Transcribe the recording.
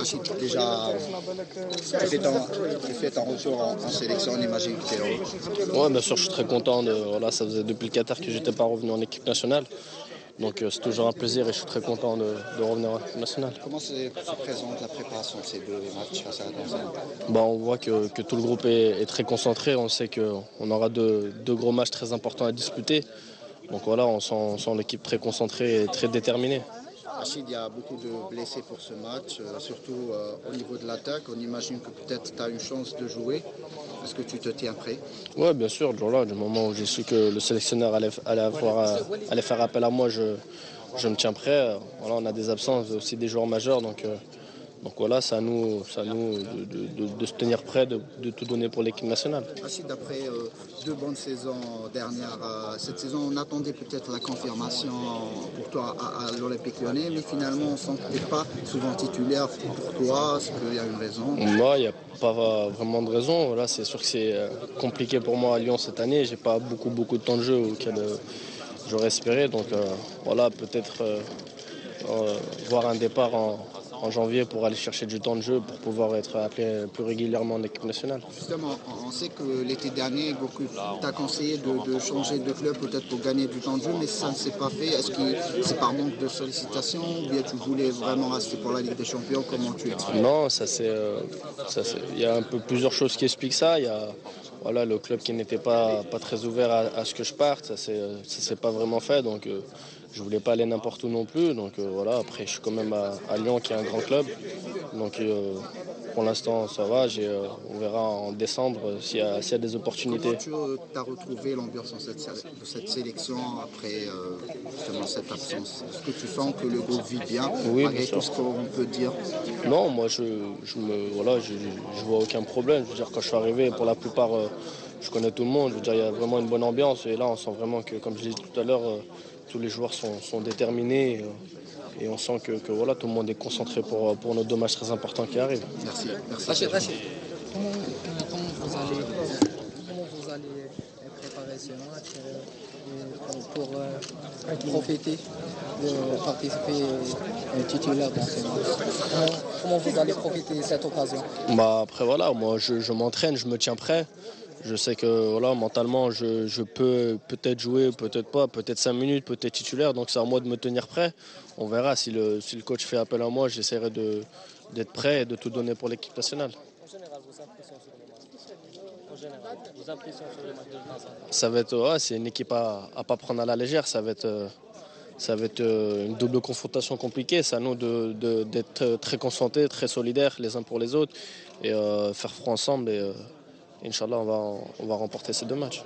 Rachid, déjà, tu fais ton retour en sélection, on imagine que tu es heureux. Ouais, bien sûr, je suis très content. Voilà, ça faisait depuis le Qatar que je n'étais pas revenu en équipe nationale. Donc c'est toujours un plaisir et je suis très content de revenir en équipe nationale. Comment se présente la préparation de ces deux matchs face à la Tanzanie? On voit que tout le groupe est très concentré. On sait qu'on aura deux gros matchs très importants à disputer. Donc voilà, on sent l'équipe très concentrée et très déterminée. Rachid, il y a beaucoup de blessés pour ce match, surtout au niveau de l'attaque. On imagine que peut-être tu as une chance de jouer. Est-ce que tu te tiens prêt? Oui, bien sûr, le jour-là, du moment où j'ai su que le sélectionneur allait faire appel à moi, je me tiens prêt. Voilà, on a des absences, aussi des joueurs majeurs. Donc voilà, c'est à nous de se tenir prêt, de tout donner pour l'équipe nationale. Rachid, après deux bonnes saisons dernières, cette saison, on attendait peut-être la confirmation pour toi à l'Olympique Lyonnais, mais finalement, on sent que tu n'es pas souvent titulaire. Pourquoi? Est-ce qu'il y a une raison? Moi, il n'y a pas vraiment de raison. Voilà, c'est sûr que c'est compliqué pour moi à Lyon cette année. J'ai pas beaucoup de temps de jeu auquel j'aurais espéré. Donc voilà, peut-être voir un départ en janvier pour aller chercher du temps de jeu pour pouvoir être appelé plus régulièrement en équipe nationale. Justement, on sait que l'été dernier, beaucoup t'a conseillé de changer de club peut-être pour gagner du temps de jeu, mais ça ne s'est pas fait. Est-ce que c'est par manque de sollicitation ou bien tu voulais vraiment rester pour la Ligue des Champions? Comment tu expliques? Non, il y a un peu plusieurs choses qui expliquent ça. Il y a voilà, le club qui n'était pas très ouvert à ce que je parte. Ça s'est pas vraiment fait. Donc je voulais pas aller n'importe où non plus. Donc voilà, après je suis quand même à Lyon qui est un grand club. Donc pour l'instant ça va. On verra en décembre s'il y a des opportunités. Comment tu as retrouvé l'ambiance de cette sélection après justement cette absence? Est-ce que tu sens que le groupe vit bien Oui, bien malgré tout sûr. ce qu'on peut dire? Non, moi je vois aucun problème. Je veux dire, quand je suis arrivé, pour la plupart, je connais tout le monde. Je veux dire, il y a vraiment une bonne ambiance. Et là, on sent vraiment que, comme je l'ai dit tout à l'heure, tous les joueurs sont déterminés. Et on sent que voilà, tout le monde est concentré pour nos deux matchs très importants qui arrivent. Merci. Rachid, comment vous allez préparer ce match pour profiter de participer titulaire dans ce match? Comment vous allez profiter de cette occasion? Après voilà, moi je m'entraîne, je me tiens prêt. Je sais que voilà, mentalement je peux peut-être jouer, peut-être pas, peut-être 5 minutes, peut-être titulaire, donc c'est à moi de me tenir prêt. On verra si le coach fait appel à moi, j'essaierai d'être prêt et de tout donner pour l'équipe nationale. En général, vos impressions sur le match. En général, vos impressions sur le match de Tanzanie. Ça va être ouais, c'est une équipe à pas prendre à la légère, ça va être une double confrontation compliquée. C'est à nous d'être très concentrés, très solidaires les uns pour les autres et faire front ensemble. Et Inch'Allah, on va remporter ces deux matchs.